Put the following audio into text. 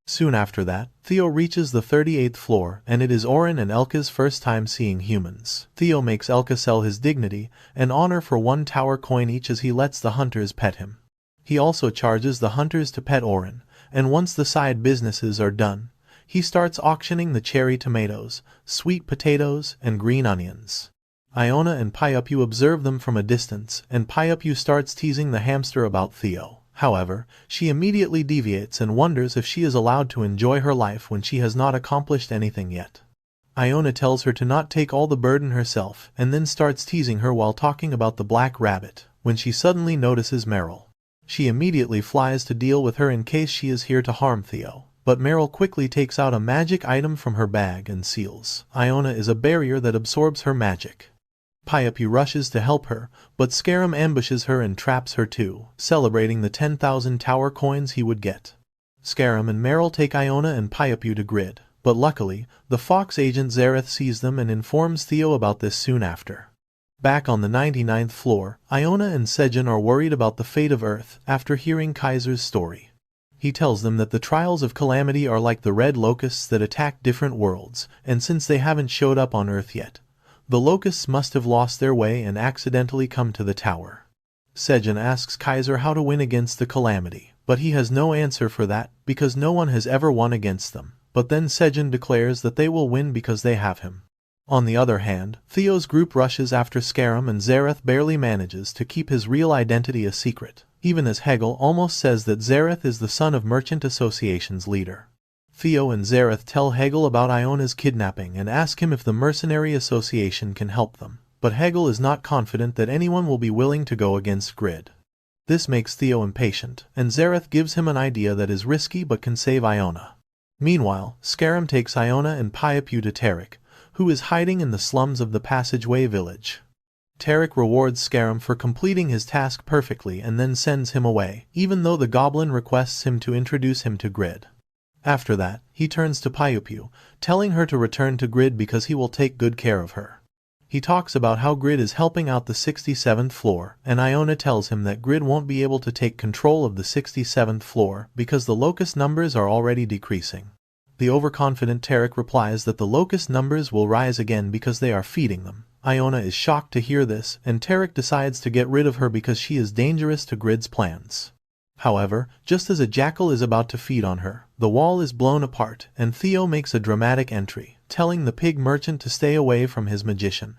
Soon after that, Theo reaches the 38th floor, and it is Oren and Elka's first time seeing humans. Theo makes Elka sell his dignity and honor for 1 tower coin each as he lets the hunters pet him. He also charges the hunters to pet Oren, and once the side businesses are done, he starts auctioning the cherry tomatoes, sweet potatoes, and green onions. Iona and Pyupu observe them from a distance, and Pyupu starts teasing the hamster about Theo. However, she immediately deviates and wonders if she is allowed to enjoy her life when she has not accomplished anything yet. Iona tells her to not take all the burden herself and then starts teasing her while talking about the black rabbit, when she suddenly notices Meryl. She immediately flies to deal with her in case she is here to harm Theo, but Meryl quickly takes out a magic item from her bag and seals. Iona is a barrier that absorbs her magic. Pyupu rushes to help her, but Scarum ambushes her and traps her too, celebrating the 10,000 tower coins he would get. Scarum and Meryl take Iona and Pyupu to Grid, but luckily, the Fox agent Zareth sees them and informs Theo about this soon after. Back on the 99th floor, Iona and Sejun are worried about the fate of Earth after hearing Kaiser's story. He tells them that the trials of calamity are like the red locusts that attack different worlds, and since they haven't showed up on Earth yet, the locusts must have lost their way and accidentally come to the tower. Sejun asks Kaiser how to win against the calamity, but he has no answer for that because no one has ever won against them. But then Sejun declares that they will win because they have him. On the other hand, Theo's group rushes after Scarum and Zareth barely manages to keep his real identity a secret, even as Hegel almost says that Zareth is the son of Merchant Association's leader. Theo and Zareth tell Hegel about Iona's kidnapping and ask him if the Mercenary Association can help them, but Hegel is not confident that anyone will be willing to go against Grid. This makes Theo impatient, and Zareth gives him an idea that is risky but can save Iona. Meanwhile, Scarum takes Iona and Pyupu to Tarek, who is hiding in the slums of the Passageway village. Tarek rewards Scarum for completing his task perfectly and then sends him away, even though the goblin requests him to introduce him to Grid. After that, he turns to Pyupu, telling her to return to Grid because he will take good care of her. He talks about how Grid is helping out the 67th floor, and Iona tells him that Grid won't be able to take control of the 67th floor because the locust numbers are already decreasing. The overconfident Tarek replies that the locust numbers will rise again because they are feeding them. Iona is shocked to hear this, and Tarek decides to get rid of her because she is dangerous to Grid's plans. However, just as a jackal is about to feed on her, the wall is blown apart, and Theo makes a dramatic entry, telling the pig merchant to stay away from his magician.